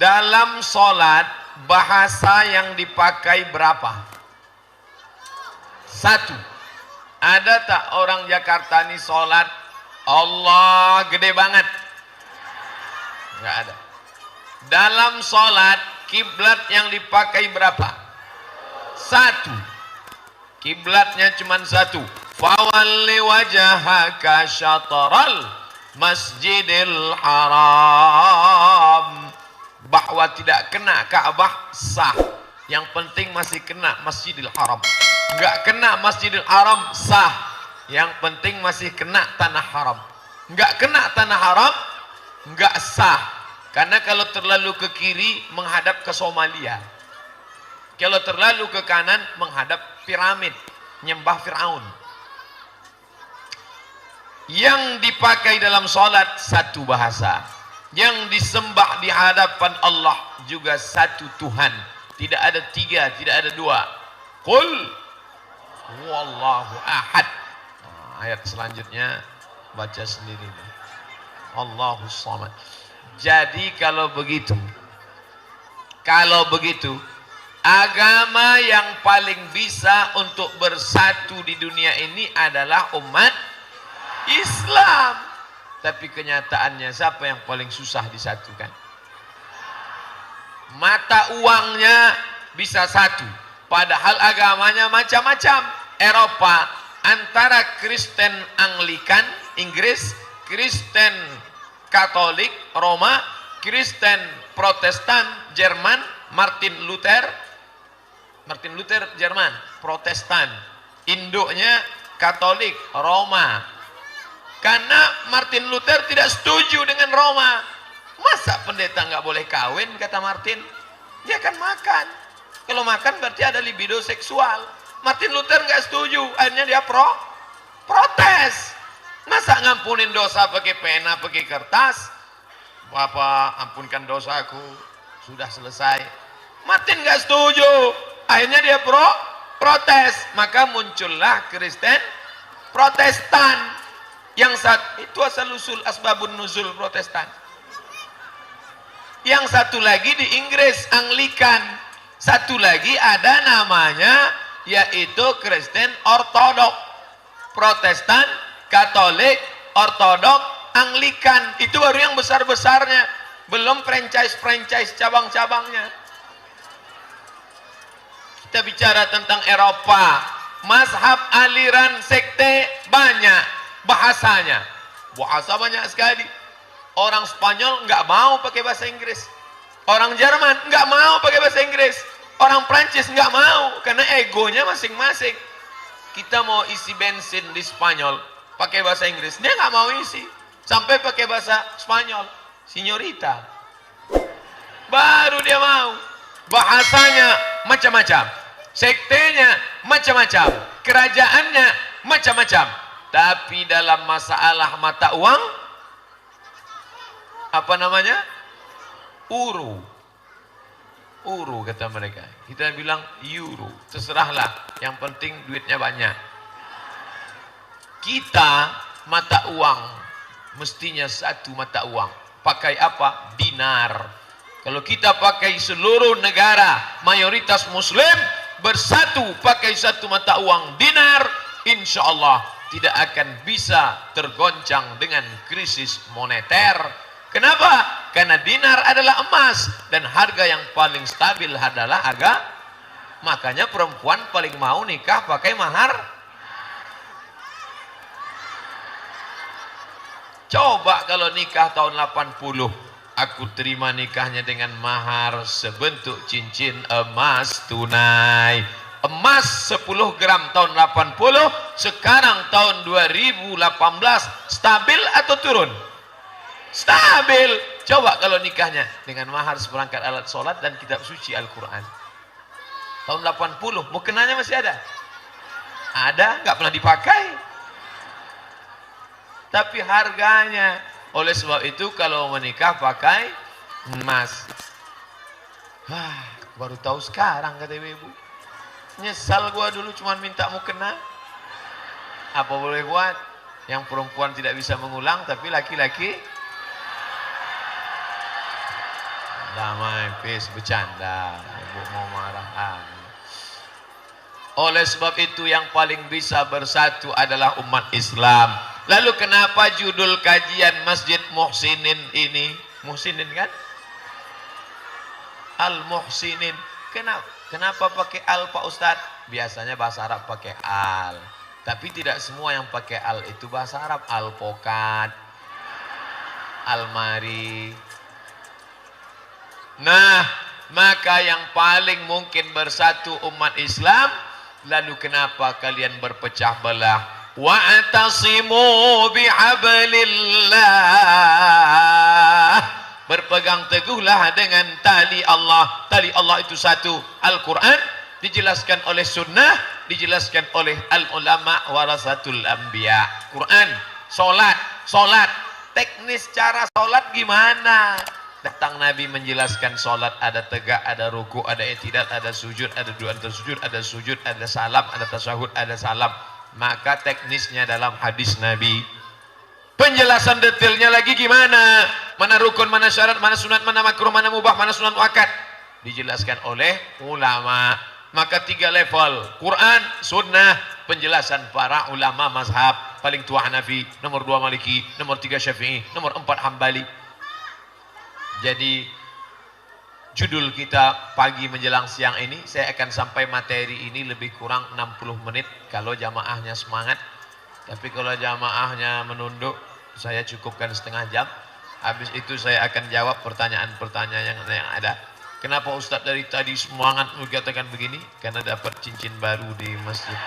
Dalam sholat bahasa yang dipakai berapa? Satu. Ada tak orang Jakarta nih sholat Allah gede banget? Nggak ada. Dalam sholat kiblat yang dipakai berapa? Satu. Kiblatnya cuma satu. Fawalli wajhaka syatral masjidil haram. Bahwa tidak kena Ka'bah sah, yang penting masih kena Masjidil Haram. Enggak kena Masjidil Haram sah, yang penting masih kena tanah haram. Enggak kena tanah haram enggak sah, karena kalau terlalu ke kiri menghadap ke Somalia, kalau terlalu ke kanan menghadap piramid nyembah Firaun. Yang dipakai dalam sholat satu bahasa, yang disembah di hadapan Allah juga satu Tuhan, tidak ada tiga, tidak ada dua. Qul huwallahu ahad. Ayat selanjutnya baca sendiri. Allahus samad. Jadi kalau begitu agama yang paling bisa untuk bersatu di dunia ini adalah umat Islam. Tapi kenyataannya siapa yang paling susah disatukan? Mata uangnya bisa satu, padahal agamanya macam-macam. Eropa antara Kristen Anglikan Inggris, Kristen Katolik Roma, Kristen Protestan Jerman, Martin Luther Jerman Protestan, Indonya Katolik Roma. Karena Martin Luther tidak setuju dengan Roma. Masa pendeta nggak boleh kawin, kata Martin? Dia akan makan. Kalau makan berarti ada libido seksual. Martin Luther nggak setuju, akhirnya dia protes. Masa ngampunin dosa pakai pena, pakai kertas? Bapak ampunkan dosaku, sudah selesai. Martin nggak setuju, akhirnya dia protes. Maka muncullah Kristen Protestan. Yang itu asal usul asbabun nuzul Protestan. Yang satu lagi di Inggris Anglikan, satu lagi ada namanya yaitu Kristen Ortodok, Protestan, Katolik, Ortodok, Anglikan. Itu baru yang besar-besarnya, belum franchise cabang-cabangnya. Kita bicara tentang Eropa, mazhab aliran sekte banyak. Bahasanya, bahasa banyak sekali. Orang Spanyol nggak mau pakai bahasa Inggris, orang Jerman nggak mau pakai bahasa Inggris, orang Prancis nggak mau, karena egonya masing-masing. Kita mau isi bensin di Spanyol pakai bahasa Inggris, dia nggak mau isi, sampai pakai bahasa Spanyol, Signorita, baru dia mau. Bahasanya macam-macam, sektenya macam-macam, kerajaannya macam-macam. Tapi dalam masalah mata uang, apa namanya? Uru kata mereka. Kita bilang euro, terserahlah, yang penting duitnya banyak. Kita mata uang mestinya satu mata uang. Pakai apa? Dinar. Kalau kita pakai seluruh negara mayoritas muslim bersatu pakai satu mata uang dinar, insya Allah tidak akan bisa tergoncang dengan krisis moneter. Kenapa? Karena dinar adalah emas dan harga yang paling stabil adalah makanya perempuan paling mau nikah pakai mahar. Coba kalau nikah tahun 80, aku terima nikahnya dengan mahar sebentuk cincin emas tunai. Emas 10 gram tahun 80, sekarang tahun 2018 stabil atau turun? Stabil. Coba kalau nikahnya dengan mahar seperangkat alat sholat dan kitab suci Al-Quran. Tahun 80, mukenanya masih ada? Ada, nggak pernah dipakai. Tapi harganya. Oleh sebab itu kalau menikah pakai emas. Baru tahu sekarang kata ibu. Nyesal gua dulu cuma minta mukena. Apa boleh buat? Yang perempuan tidak bisa mengulang, tapi laki-laki damai, peace, bercanda. Ibu mau marah. Oleh sebab itu yang paling bisa bersatu adalah umat Islam. Lalu kenapa judul kajian Masjid Muhsinin ini? Muhsinin kan? Al-Muhsinin. Kenapa pakai al Pak Ustadz? Biasanya bahasa Arab pakai al. Tapi tidak semua yang pakai al itu bahasa Arab. Alpokat, almari. Nah, maka yang paling mungkin bersatu umat Islam. Lalu kenapa kalian berpecah belah? Wa'tasimu bihablillah. Berpegang teguhlah dengan tali Allah. Tali Allah itu satu, Al-Quran, dijelaskan oleh sunnah, dijelaskan oleh al-ulama warasatul anbiya. Quran, solat. Teknis cara solat gimana? Datang Nabi menjelaskan solat, ada tegak, ada ruku, ada i'tidal, ada sujud, ada dua antar sujud, ada sujud, ada salam, ada tasyahud, ada salam. Maka teknisnya dalam hadis Nabi. Penjelasan detailnya lagi gimana? Mana rukun, mana syarat, mana sunat, mana makruh, mana mubah, mana sunat muakkad. Dijelaskan oleh ulama. Maka 3 level. Quran, sunnah, penjelasan para ulama mazhab. Paling tua Hanafi, nomor 2 Maliki, nomor 3 Syafi'i, nomor 4 Hambali. Jadi judul kita pagi menjelang siang ini, saya akan sampai materi ini lebih kurang 60 menit kalau jamaahnya semangat. Tapi kalau jamaahnya menunduk, saya cukupkan setengah jam. Habis itu saya akan jawab pertanyaan-pertanyaan yang ada. Kenapa Ustadz dari tadi semangat mengatakan begini? Karena dapat cincin baru di masjid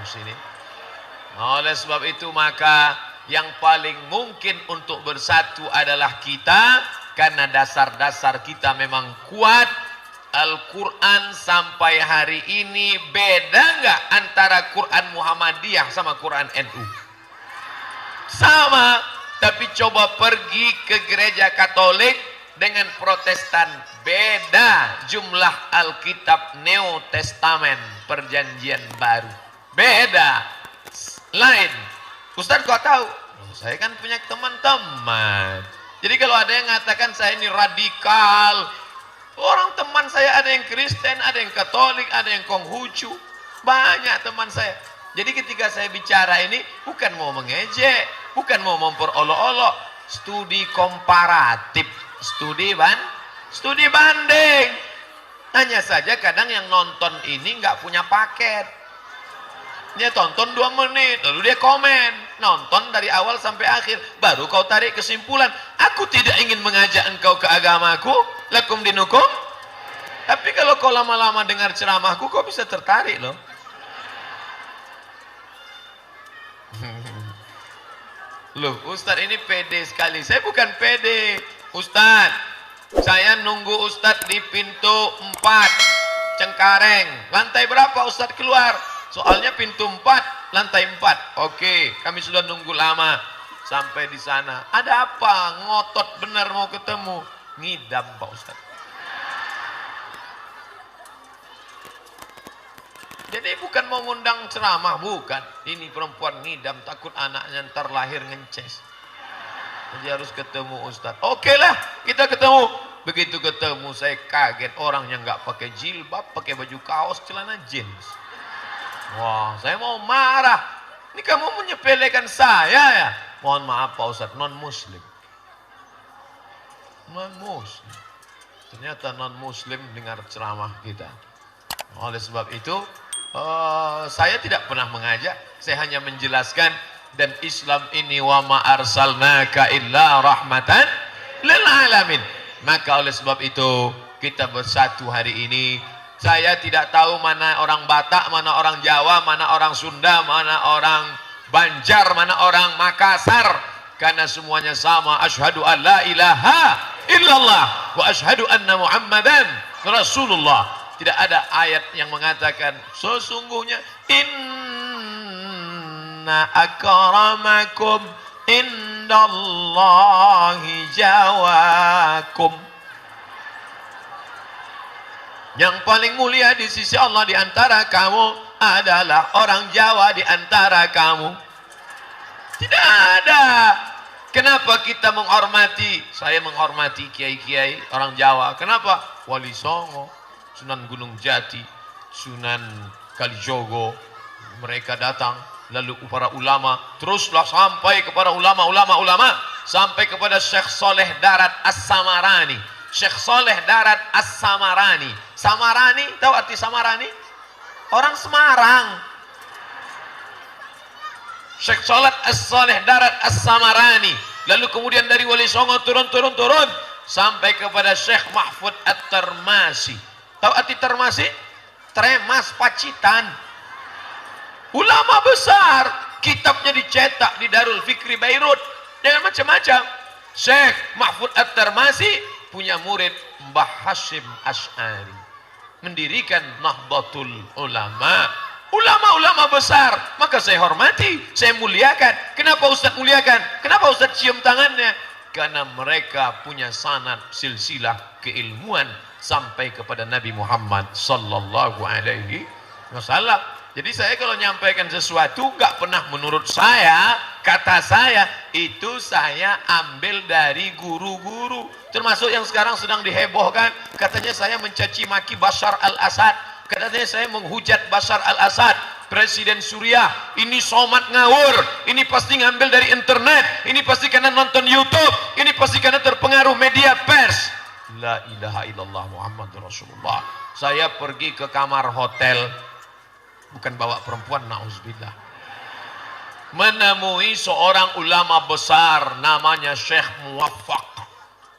sini. Oleh sebab itu maka yang paling mungkin untuk bersatu adalah kita, karena dasar-dasar kita memang kuat. Al-Quran sampai hari ini beda nggak antara Quran Muhammadiyah sama Quran NU? Sama, tapi coba pergi ke gereja Katolik dengan Protestan, beda jumlah Alkitab New Testament, perjanjian baru, beda, lain. Ustadz kok tahu? Saya kan punya teman-teman. Jadi kalau ada yang mengatakan saya ini radikal, orang teman saya ada yang Kristen, ada yang Katolik, ada yang Konghucu, banyak teman saya. Jadi ketika saya bicara ini bukan mau mengejek, bukan mau memperolok-olok, studi komparatif, studi banding. Hanya saja kadang yang nonton ini nggak punya paket. Dia tonton 2 menit, lalu dia komen, nonton dari awal sampai akhir, baru kau tarik kesimpulan. Aku tidak ingin mengajak engkau ke agamaku, lakum dinukum. Tapi kalau kau lama-lama dengar ceramahku, kau bisa tertarik loh. Loh, Ustadz ini pede sekali. Saya bukan pede. Ustadz, saya nunggu Ustadz di pintu 4 Cengkareng. Lantai berapa Ustadz keluar? Soalnya pintu 4, lantai 4. Oke, kami sudah nunggu lama sampai di sana. Ada apa? Ngotot benar mau ketemu. Ngidam Pak Ustadz. Jadi bukan mau ngundang ceramah, bukan. Ini perempuan ngidam, takut anaknya ntar lahir ngences. Jadi harus ketemu Ustadz. Oke lah, kita ketemu. Begitu ketemu saya kaget, orang yang nggak pakai jilbab, pakai baju kaos, celana jeans. Wah, saya mau marah. Ini kamu menyepelekan saya ya? Mohon maaf Pak Ustadz, non-muslim. Non-muslim. Ternyata non-muslim dengar ceramah kita. Oleh sebab itu, saya tidak pernah mengajak. Saya hanya menjelaskan. Dan Islam ini wa ma arsalnaka illa rahmatan lil alamin. Maka oleh sebab itu, kita bersatu hari ini. Saya tidak tahu mana orang Batak, mana orang Jawa, mana orang Sunda, mana orang Banjar, mana orang Makassar. karena semuanya sama. Asyhadu an la ilaha illallah wa asyhadu anna Muhammadan Rasulullah. Tidak ada ayat yang mengatakan sesungguhnya inna akramakum indallahi jawakum. Yang paling mulia di sisi Allah di antara kamu adalah orang Jawa di antara kamu. Tidak ada. Kenapa kita menghormati? Saya menghormati kiai-kiai orang Jawa. Kenapa? Wali Songo, Sunan Gunung Jati, Sunan Kalijogo, mereka datang. Lalu para ulama, teruslah sampai kepada ulama-ulama, sampai kepada Syekh Soleh Darat As-Samarani. Syekh Soleh Darat As-Samarani. Samarani, tahu arti Samarani? Orang Semarang. Syekh Soleh Darat As-Samarani. Lalu kemudian dari Wali Songo turun sampai kepada Syekh Mahfud At-Termasi. Tahu arti Termasi? Tremas Pacitan. Ulama besar, kitabnya dicetak di Darul Fikri Beirut dengan macam-macam. Syekh Mahfud At-Termasi punya murid Mbah Hashim Asy'ari, mendirikan Nahdlatul Ulama. Ulama-ulama besar, maka saya hormati, saya muliakan. Kenapa Ustaz muliakan? Kenapa Ustaz cium tangannya? Karena mereka punya sanad silsilah keilmuan sampai kepada Nabi Muhammad sallallahu alaihi wasallam. Jadi saya kalau nyampaikan sesuatu nggak pernah menurut saya, kata saya itu saya ambil dari guru-guru, termasuk yang sekarang sedang dihebohkan, katanya saya mencaci maki Bashar al-Assad, katanya saya menghujat Bashar al-Assad, Presiden Suriah, ini somat ngawur, ini pasti ngambil dari internet, ini pasti karena nonton YouTube, ini pasti karena terpengaruh media pers. La ilaha illallah Muhammad Rasulullah. Saya pergi ke kamar hotel, bukan bawa perempuan, na'udzubillah, menemui seorang ulama besar namanya Syekh Muwaffaq.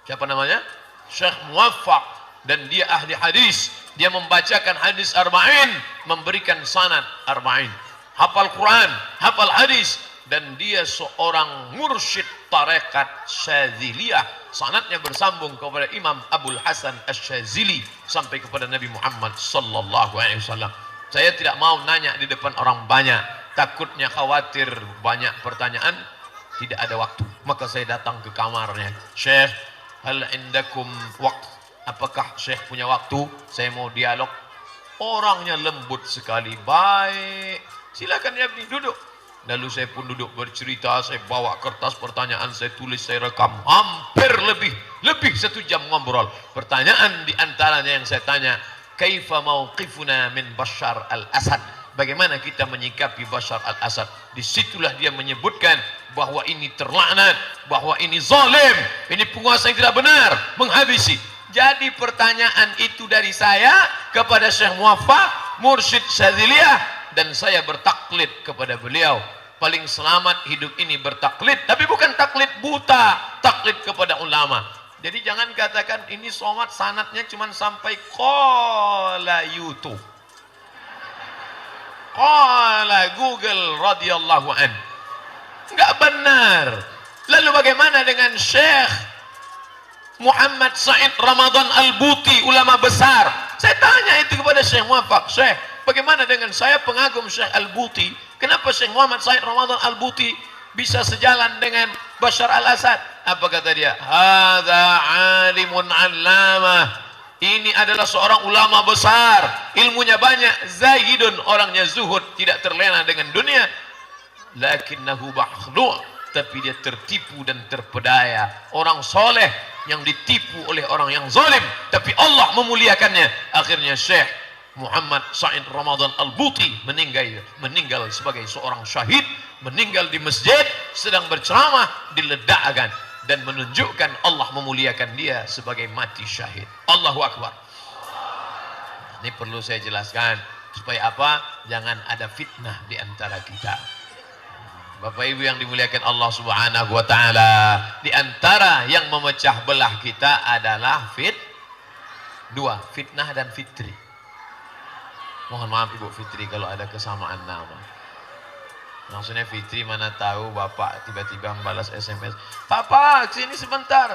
Siapa namanya? Syekh Muwaffaq. Dan dia ahli hadis, dia membacakan hadis arba'in, memberikan sanad arba'in, hafal Quran, hafal hadis, dan dia seorang mursyid tarekat Syadziliyah. Sanadnya bersambung kepada Imam Abul Hasan Asy-Syadzili sampai kepada Nabi Muhammad sallallahu alaihi wasallam. Saya tidak mau nanya di depan orang banyak, takutnya khawatir banyak pertanyaan, tidak ada waktu. Maka saya datang ke kamarnya. Syekh, hal indakum waqt? Apakah Syekh punya waktu? Saya mau dialog. Orangnya lembut sekali, baik. Silakan ya, duduk. Lalu saya pun duduk bercerita, saya bawa kertas pertanyaan, saya tulis, saya rekam. Hampir lebih 1 jam ngobrol. Pertanyaan di antaranya yang saya tanya, kaifa mauqifuna min Bashar al-Assad? Bagaimana kita menyikapi Bashar al-Assad? Disitulah dia menyebutkan bahwa ini terlaknat, bahwa ini zalim, ini penguasa yang tidak benar, menghabisi. Jadi pertanyaan itu dari saya kepada Syekh Muwaffaq, mursyid Syadziliyah, dan saya bertaklid kepada beliau. Paling selamat hidup ini bertaklid, tapi bukan taklid buta, taklid kepada ulama. Jadi jangan katakan ini somat sanatnya cuma sampai qala YouTube, qala Google radhiyallahu an. Enggak benar. Lalu bagaimana dengan Syekh Muhammad Said Ramadan Al-Buti, ulama besar? Saya tanya itu kepada Syekh Muwaffaq, Syekh, bagaimana dengan saya pengagum Syekh Al-Buti? Kenapa Syekh Muhammad Said Ramadan Al-Buti bisa sejalan dengan Bashar al-Assad? Apa kata dia? Hadza alimun allamah. Ini adalah seorang ulama besar, ilmunya banyak, zahidun, orangnya zuhud, tidak terlena dengan dunia. Lakinnahu bakhlu', tapi dia tertipu dan terpedaya. Orang soleh yang ditipu oleh orang yang zalim, tapi Allah memuliakannya. Akhirnya Syekh Muhammad Said Ramadan Al-Buti meninggal sebagai seorang syahid, meninggal di masjid sedang berceramah, diledakkan, dan menunjukkan Allah memuliakan dia sebagai mati syahid. Allahu Akbar. Ini perlu saya jelaskan supaya apa? Jangan ada fitnah di antara kita. Bapak Ibu yang dimuliakan Allah Subhanahu wa taala, di antara yang memecah belah kita adalah dua, fitnah dan fitri. Mohon maaf Ibu Fitri kalau ada kesamaan nama. Maksudnya Fitri mana tahu bapak tiba-tiba membalas SMS. Papa, sini sebentar.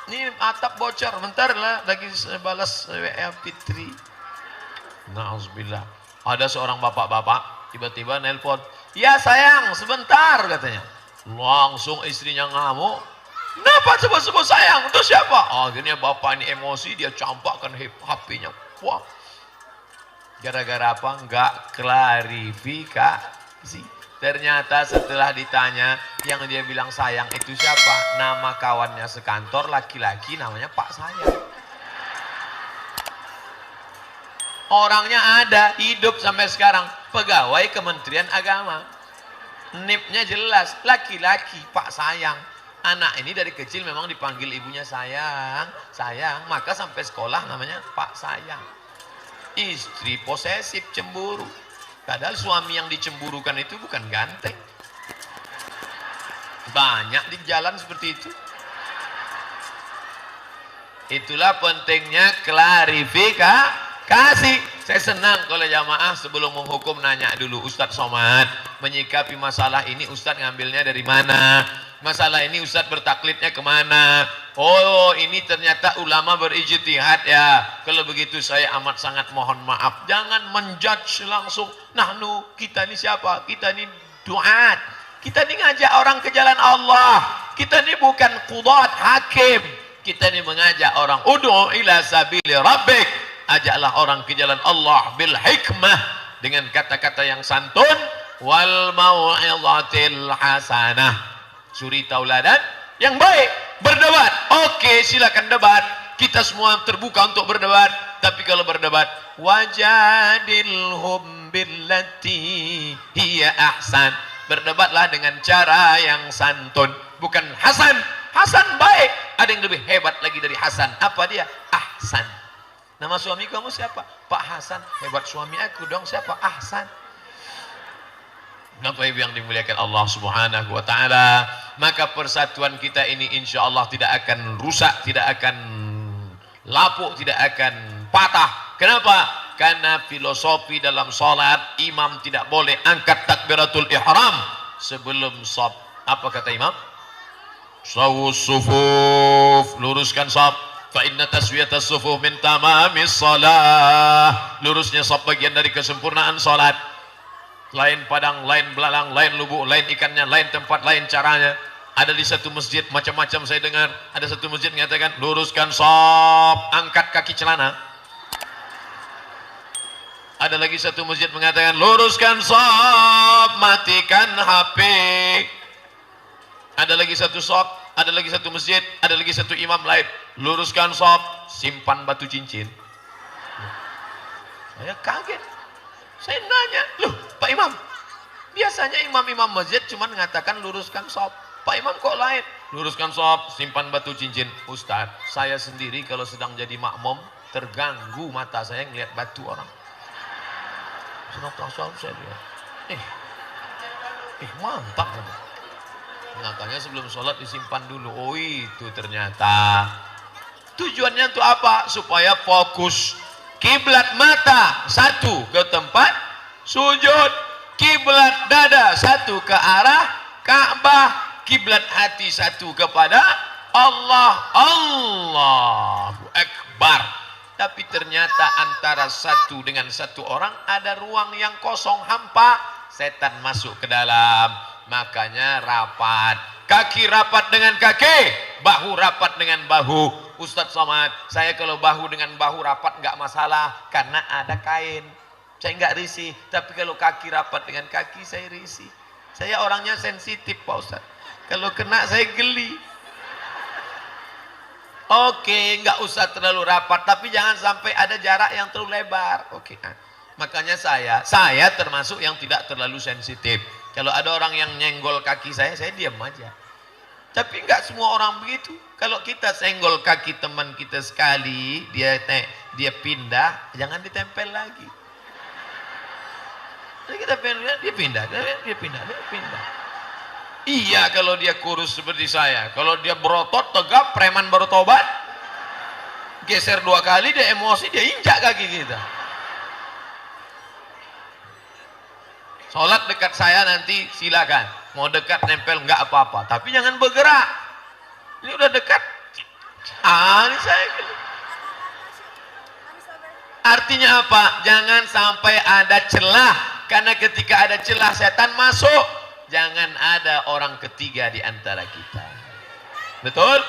Ini atap bocor, bentar lah lagi balas WA Fitri. Nauzubillah. Ada seorang bapak-bapak tiba-tiba nelpon. Ya sayang, sebentar katanya. Langsung istrinya ngamuk. Kenapa sebut-sebut sayang? Itu siapa? Akhirnya bapak ini emosi, dia campakkan HP-nya. Wah. Gara-gara apa? Enggak klarifikasi. Ternyata setelah ditanya, yang dia bilang sayang itu siapa? Nama kawannya sekantor laki-laki namanya Pak Sayang. Orangnya ada, hidup sampai sekarang. Pegawai Kementerian Agama. NIP-nya jelas, laki-laki Pak Sayang. Anak ini dari kecil memang dipanggil ibunya sayang, sayang. Maka sampai sekolah namanya Pak Sayang. Istri posesif, cemburu. Padahal suami yang dicemburukan itu bukan ganteng. Banyak di jalan seperti itu. Itulah pentingnya klarifikasi. Saya senang kalau jamaah sebelum menghukum nanya dulu, Ustadz Somad menyikapi masalah ini Ustadz ngambilnya dari mana? Masalah ini Ustadz bertaklidnya kemana? Oh ini ternyata ulama berijtihad ya. Kalau begitu saya amat sangat mohon maaf. Jangan menjudge langsung. Nahnu, kita ini siapa? Kita ini duat. Kita ini ngajak orang ke jalan Allah. Kita ini bukan qudat, hakim. Kita ini mengajak orang ud'u ila sabili rabbik. Ajaklah orang ke jalan Allah bil hikmah, dengan kata-kata yang santun, wal mau'izatil hasanah, suri tauladan yang baik. Berdebat, oke, silakan debat, kita semua terbuka untuk berdebat. Tapi kalau berdebat, wajadilhum billati hiya ahsan, berdebatlah dengan cara yang santun, bukan Hasan. Hasan baik, ada yang lebih hebat lagi dari Hasan. Apa dia? Ahsan. Nama suami kamu siapa? Pak Hasan. Hebat suami aku dong. Siapa? Ahsan. Bapak Ibu yang dimuliakan Allah Subhanahu wa taala, maka persatuan kita ini insya Allah tidak akan rusak, tidak akan lapuk, tidak akan patah. Kenapa? Karena filosofi dalam salat, imam tidak boleh angkat takbiratul ihram sebelum shaf. Apa kata imam? Shawus sufuf, luruskan shaf. Fa inna taswiyatas sufuf min tamamis shalah. Lurusnya shaf bagian dari kesempurnaan salat. Lain padang, lain belalang, lain lubuk, lain ikannya, lain tempat, lain caranya. Ada di satu masjid macam-macam saya dengar, ada satu masjid mengatakan luruskan shaf, angkat kaki celana. Ada lagi satu masjid mengatakan luruskan shaf, matikan HP. Ada lagi satu shaf, ada lagi satu masjid, ada lagi satu imam lain, luruskan shaf, simpan batu cincin. Saya kaget. Saya nanya, loh Pak Imam, biasanya imam-imam masjid cuma mengatakan luruskan shaf. Pak Imam kok lain? Luruskan shaf, simpan batu cincin. Ustaz, saya sendiri kalau sedang jadi makmum terganggu mata saya ngelihat batu orang. Senang tasawuf saya lihat. Mantap. Makanya sebelum sholat disimpan dulu. Oh itu ternyata. Tujuannya untuk apa? Supaya fokus. Kiblat mata satu ke tempat sujud, kiblat dada satu ke arah Ka'bah, kiblat hati satu kepada Allah. Allahu Akbar. Tapi ternyata antara satu dengan satu orang ada ruang yang kosong, hampa. Setan masuk ke dalam. Makanya rapat. Kaki rapat dengan kaki, bahu rapat dengan bahu. Ustadz Somad, saya kalau bahu dengan bahu rapat nggak masalah karena ada kain, saya nggak risih. Tapi kalau kaki rapat dengan kaki saya risih. Saya orangnya sensitif Pak Ustadz. Kalau kena saya geli. Oke, nggak usah terlalu rapat, tapi jangan sampai ada jarak yang terlalu lebar. Oke. Makanya saya termasuk yang tidak terlalu sensitif. Kalau ada orang yang nyenggol kaki saya diam aja. Tapi enggak semua orang begitu. Kalau kita senggol kaki teman kita sekali, dia pindah, jangan ditempel lagi. Jadi kita pindah. Iya kalau dia kurus seperti saya. Kalau dia berotot, tegap, preman baru tobat, geser 2 kali, dia emosi, dia injak kaki kita. Sholat dekat saya nanti silakan. Mau dekat nempel nggak apa-apa. Tapi jangan bergerak. Ini udah dekat. Ini saya. Artinya apa? Jangan sampai ada celah. Karena ketika ada celah setan masuk. Jangan ada orang ketiga di antara kita. Betul?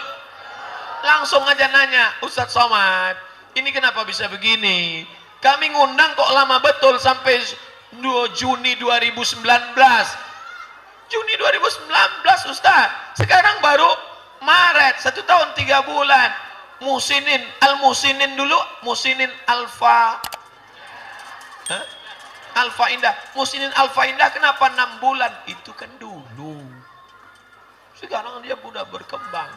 Langsung aja nanya, Ustadz Somad, ini kenapa bisa begini? Kami ngundang kok lama betul sampai Juni 2019. Juni 2019 Ustadz. Sekarang baru Maret, 1 tahun 3 bulan. Musinin, Al-Musinin dulu, Musinin Alfa. Alfa Indah. Musinin Alfa Indah kenapa 6 bulan? Itu kan dulu. Sekarang dia udah berkembang.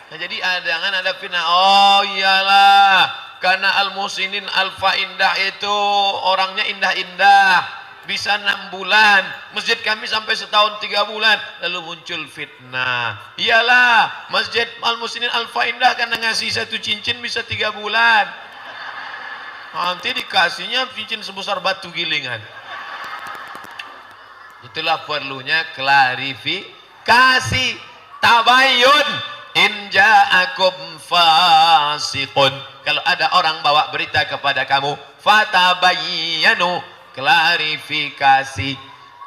Nah, jadi jangan ada fitnah. Oh iyalah, karena Al-Musinin Alfa Indah itu orangnya indah-indah, bisa 6 bulan, masjid kami sampai 1 tahun 3 bulan, lalu muncul fitnah. Iyalah, masjid Al-Musinin Alfa Indah karena ngasih 1 cincin bisa 3 bulan, nanti dikasihnya cincin sebesar batu gilingan. Itulah perlunya klarifikasi, tabayun. In ja'akum fasiqun. Kalau ada orang bawa berita kepada kamu, fatabayyanu, klarifikasi.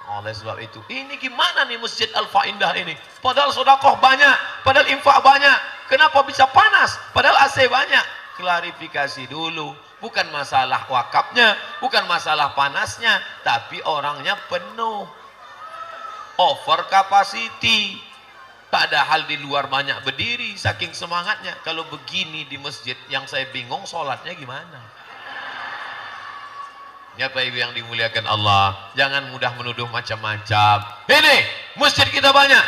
Oleh sebab itu, ini gimana nih Masjid Alfa Indah ini? Padahal sedekah banyak, padahal infak banyak. Kenapa bisa panas? Padahal AC banyak. Klarifikasi dulu. Bukan masalah wakafnya, bukan masalah panasnya, tapi orangnya penuh. Over capacity. Padahal di luar banyak berdiri, saking semangatnya. Kalau begini di masjid, yang saya bingung sholatnya gimana? Ya Pak Ibu yang dimuliakan Allah, jangan mudah menuduh macam-macam. Ini masjid kita banyak,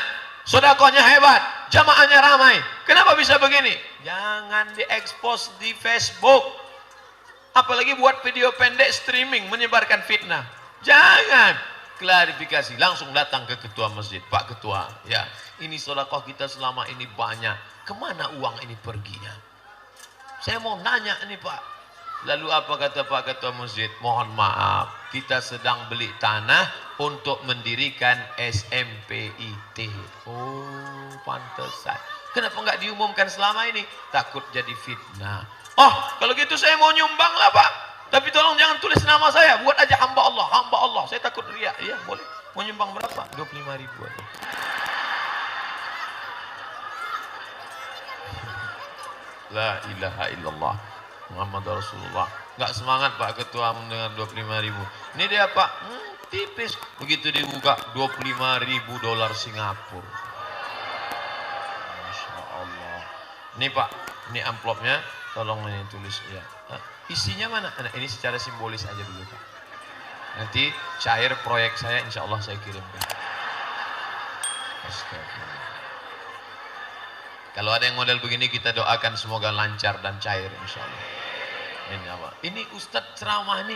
sedekahnya hebat, jamaahnya ramai. Kenapa bisa begini? Jangan diekspos di Facebook. Apalagi buat video pendek streaming menyebarkan fitnah. Jangan. Klarifikasi, langsung datang ke ketua masjid. Pak Ketua, ya ini sedekah kita selama ini banyak, kemana uang ini perginya? Saya mau nanya ini Pak. Lalu apa kata Pak Ketua Masjid? Mohon maaf, kita sedang beli tanah untuk mendirikan SMPIT. Oh, pantesan. Kenapa nggak diumumkan selama ini? Takut jadi fitnah. Oh, kalau gitu saya mau nyumbang lah Pak. Tapi tolong jangan tulis nama saya, buat aja hamba Allah, hamba Allah. Saya takut riak. Iya, boleh. Mau nyumbang berapa? 25.000 aja. La ilaha illallah Muhammad Rasulullah. Enggak semangat Pak Ketua mendengar 25.000. Ini dia Pak, tipis. Begitu dibuka 25.000 dolar Singapura. Masya Allah. Ini Pak, ini amplopnya. Tolong ini tulis ya. Isinya mana? Nah, ini secara simbolis aja dulu Pak. Nanti cair proyek saya, insya Allah saya kirimkan. Kalau ada yang model begini kita doakan semoga lancar dan cair insya Allah. Ini Ustadz ceramah ini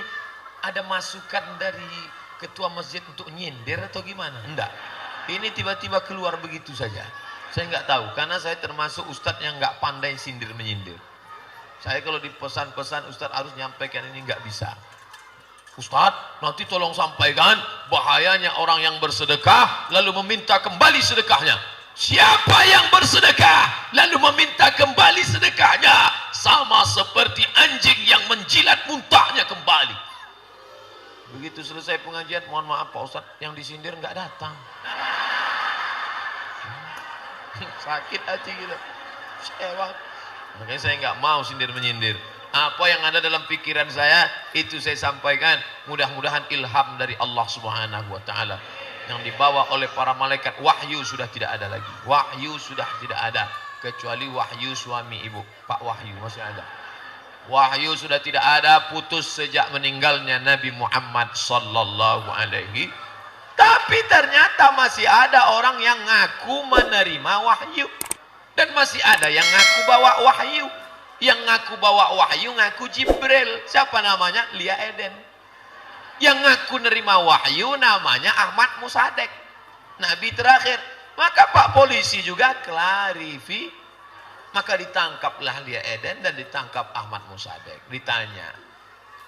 ada masukan dari ketua masjid untuk nyindir atau gimana? Enggak. Ini tiba-tiba keluar begitu saja. Saya nggak tahu karena saya termasuk Ustadz yang nggak pandai sindir menyindir. Saya kalau dipesan-pesan Ustadz harus nyampaikan ini nggak bisa. Ustadz nanti tolong sampaikan bahayanya orang yang bersedekah lalu meminta kembali sedekahnya. Siapa yang bersedekah lalu meminta kembali sedekahnya sama seperti anjing yang menjilat muntahnya kembali. Begitu selesai pengajian, mohon maaf Pak Ustadz, yang disindir nggak datang. Sakit hati gitu. Sewak. Makanya saya nggak mau sindir menyindir. Apa yang ada dalam pikiran saya itu saya sampaikan. Mudah-mudahan ilham dari Allah Subhanahu Wa Taala yang dibawa oleh para malaikat. Wahyu sudah tidak ada lagi. Wahyu sudah tidak ada kecuali wahyu suami ibu. Pak Wahyu masih ada. Wahyu sudah tidak ada, putus sejak meninggalnya Nabi Muhammad Sallallahu Alaihi. Tapi ternyata masih ada orang yang ngaku menerima wahyu. Dan masih ada yang ngaku bawa wahyu. Yang ngaku bawa wahyu ngaku Jibril. Siapa namanya? Lia Eden. Yang ngaku nerima wahyu namanya Ahmad Musadek. Nabi terakhir. Maka Pak Polisi juga klarifikasi. Maka ditangkaplah Lia Eden dan ditangkap Ahmad Musadek. Ditanya,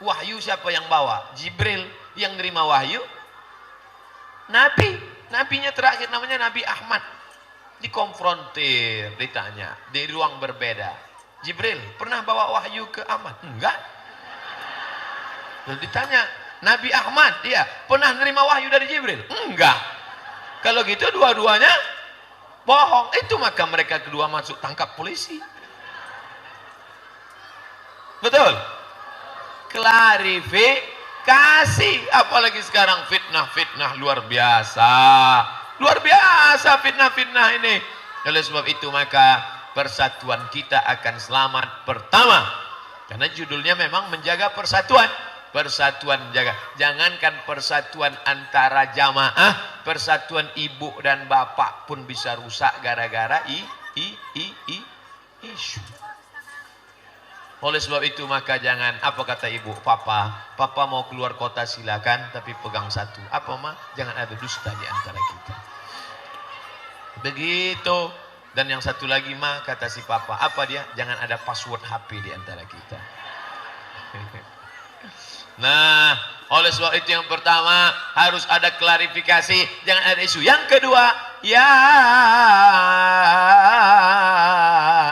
Wahyu siapa yang bawa? Jibril. Yang nerima wahyu Nabi. Nabinya terakhir namanya Nabi Ahmad. Dikonfrontir, ditanya di ruang berbeda. Jibril pernah bawa wahyu ke Ahmad? Enggak. Lalu ditanya Nabi Ahmad, iya, pernah nerima wahyu dari Jibril? Enggak. Kalau gitu dua-duanya bohong. Itu maka mereka kedua masuk tangkap polisi. Betul? Klarifikasi. Apalagi sekarang fitnah-fitnah luar biasa. Luar biasa fitnah-fitnah ini. Oleh sebab itu maka persatuan kita akan selamat. Pertama, karena judulnya memang menjaga persatuan. Persatuan jaga. Jangankan persatuan antara jamaah, persatuan ibu dan bapak pun bisa rusak gara-gara isu. Oleh sebab itu maka jangan, apa kata ibu, papa mau keluar kota silakan, tapi pegang satu. Apa mah? Jangan ada dusta di antara kita. Begitu. Dan yang satu lagi mah kata si papa, apa dia? Jangan ada password HP di antara kita. Nah, oleh sebab itu yang pertama harus ada klarifikasi, jangan ada isu. Yang kedua, ya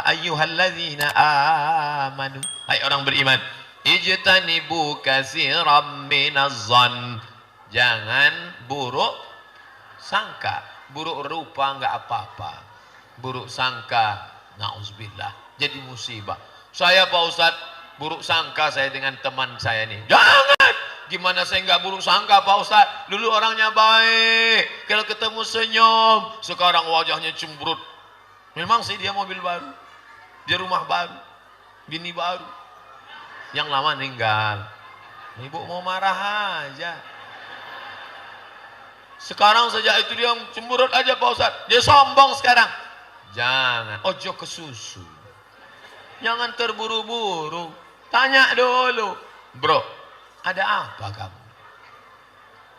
ayyuhalladzina amanu, hai orang beriman, ijtanibu katsiran minadh-dhann, jangan buruk sangka. Buruk rupa enggak apa-apa, buruk sangka nauzubillah jadi musibah. Saya Pak Ustadz buruk sangka saya dengan teman saya nih. Jangan. Gimana saya nggak buruk sangka Pak Ustadz? Dulu orangnya baik. Kalau ketemu senyum. Sekarang wajahnya cemberut. Memang sih dia mobil baru. Dia rumah baru. Bini baru. Yang lama meninggal. Ibu mau marah aja. Sekarang sejak itu dia cemberut aja Pak Ustadz. Dia sombong sekarang. Jangan. Ojo kesusu. Jangan terburu-buru. Tanya dulu, bro, ada apa kamu?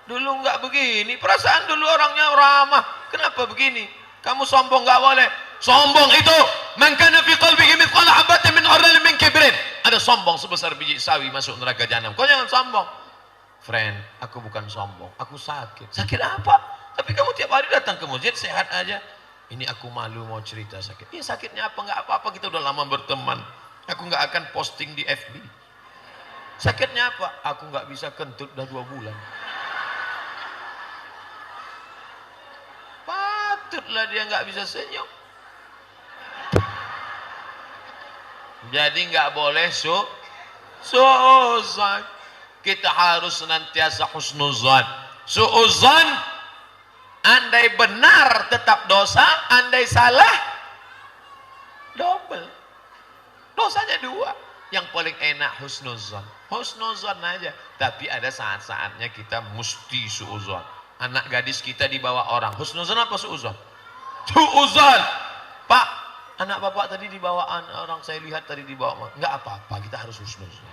Dulu nggak begini, perasaan dulu orangnya ramah. Kenapa begini? Kamu sombong nggak boleh. Sombong itu, man kana fi qalbihi mithqala habatin min khardalin min kibrin. Ada sombong sebesar biji sawi masuk neraka jahanam. Kau jangan sombong. Friend, aku bukan sombong, aku sakit. Sakit apa? Tapi kamu tiap hari datang ke masjid sehat aja. Ini aku malu mau cerita sakit. Iya sakitnya apa? Nggak apa-apa, kita udah lama berteman. Aku nggak akan posting di FB. Sakitnya apa? Aku nggak bisa kentut udah 2 bulan. Patutlah dia nggak bisa senyum. Jadi nggak boleh suuzan. Kita harus senantiasa husnuzan. Suuzan, andai benar tetap dosa, andai salah double. Dosanya 2. Yang paling enak husnuzan. Husnuzan aja. Tapi ada saat-saatnya kita mesti suuzan. Anak gadis kita dibawa orang. Husnuzan apa suuzan? Suuzan. Pak, anak bapak tadi dibawa orang, saya lihat tadi dibawa. Enggak apa-apa, kita harus husnuzan.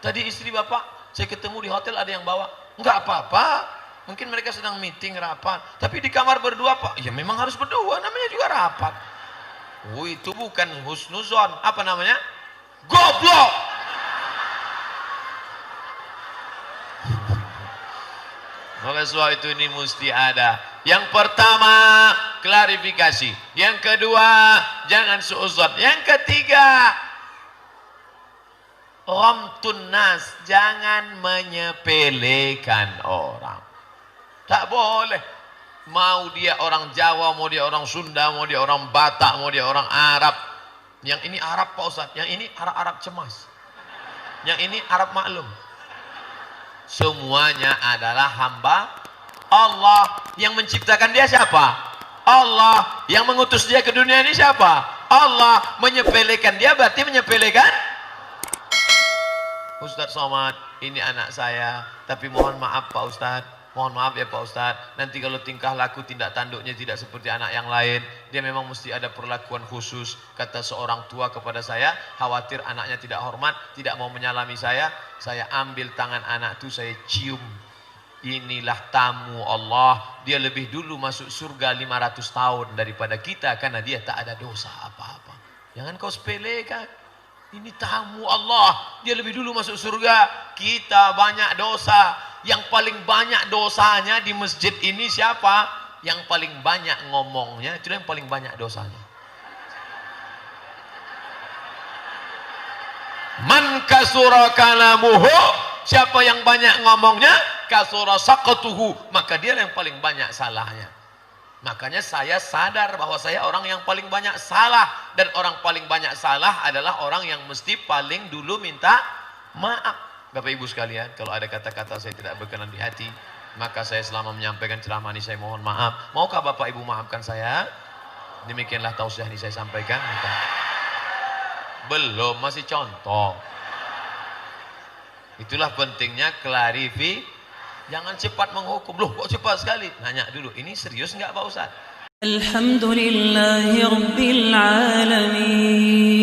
Tadi istri bapak, saya ketemu di hotel ada yang bawa. Enggak apa-apa. Mungkin mereka sedang meeting rapat. Tapi di kamar berdua Pak. Ya memang harus berdua, namanya juga rapat. Oh itu bukan husnuzon. Apa namanya? Goblok. Oleh sebab itu ini mesti ada. Yang pertama, klarifikasi. Yang kedua, jangan suuzon. Yang ketiga, ghamtun nas, jangan menyepelekan orang. Tak boleh. Mau dia orang Jawa, mau dia orang Sunda, mau dia orang Batak, mau dia orang Arab. Yang ini Arab Pak Ustaz, yang ini Arab cemas. Yang ini Arab maklum. Semuanya adalah hamba Allah. Yang menciptakan dia siapa? Allah. Yang mengutus dia ke dunia ini siapa? Allah. Menyepelekan dia berarti menyepelekan Ustaz Somad, ini anak saya, tapi mohon maaf Pak Ustaz, mohon maaf ya Pak Ustaz, nanti kalau tingkah laku tindak tanduknya tidak seperti anak yang lain, dia memang mesti ada perlakuan khusus. Kata seorang tua kepada saya, khawatir anaknya tidak hormat, tidak mau menyalami saya ambil tangan anak itu, saya cium. Inilah tamu Allah, dia lebih dulu masuk surga 500 tahun daripada kita, karena dia tak ada dosa apa-apa. Jangan kau sepelekan. Ini tamu Allah, dia lebih dulu masuk surga. Kita banyak dosa. Yang paling banyak dosanya di masjid ini siapa? Yang paling banyak ngomongnya, itu yang paling banyak dosanya. Man kasura kalamuhu, siapa yang banyak ngomongnya, kasura saqatuhu, maka dia yang paling banyak salahnya. Makanya saya sadar bahwa saya orang yang paling banyak salah, dan orang paling banyak salah adalah orang yang mesti paling dulu minta maaf. Bapak Ibu sekalian, kalau ada kata-kata saya tidak berkenan di hati, maka saya selama menyampaikan ceramah ini saya mohon maaf. Maukah Bapak Ibu maafkan saya? Demikianlah tausiah ini saya sampaikan. Belum, masih contoh. Itulah pentingnya klarifikasi. Jangan cepat menghukum. Loh, kok cepat sekali? Nanya dulu, ini serius nggak Pak Ustaz? Alhamdulillahirabbil alamin.